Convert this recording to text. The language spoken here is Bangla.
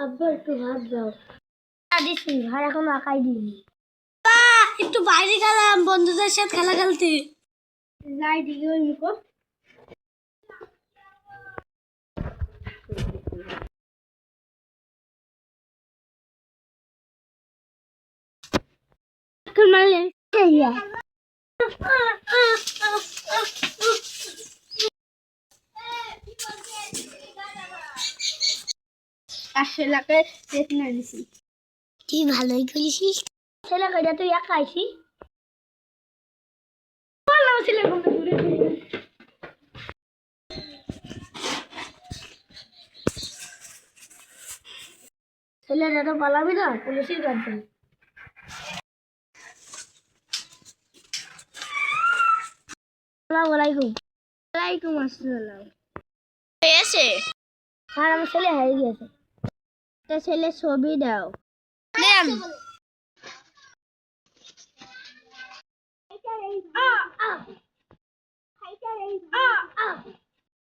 আব্বা একটু ভাত দাও। দিচ্ছি, ভাত এখন আঁকাই দিইনি। একটু বাইরে গেলাম বন্ধুদের সাথে খেলা খেলতে। যাই দিকে ওই মুখো। ছেলেকে দেখে নিয়েছি। তুই ভালোই করেছিস। ছেলেকে যা তুই একা আইসি। ছেলেটা তো পালাবি না, পুলিশের কাছে। আসসালামু আলাইকুম। ওয়ালাইকুম আসসালাম। পেয়েছে আর আমার ছেলে হারিয়ে গেছে। একটা ছেলে ছবি দাও। নেন। আ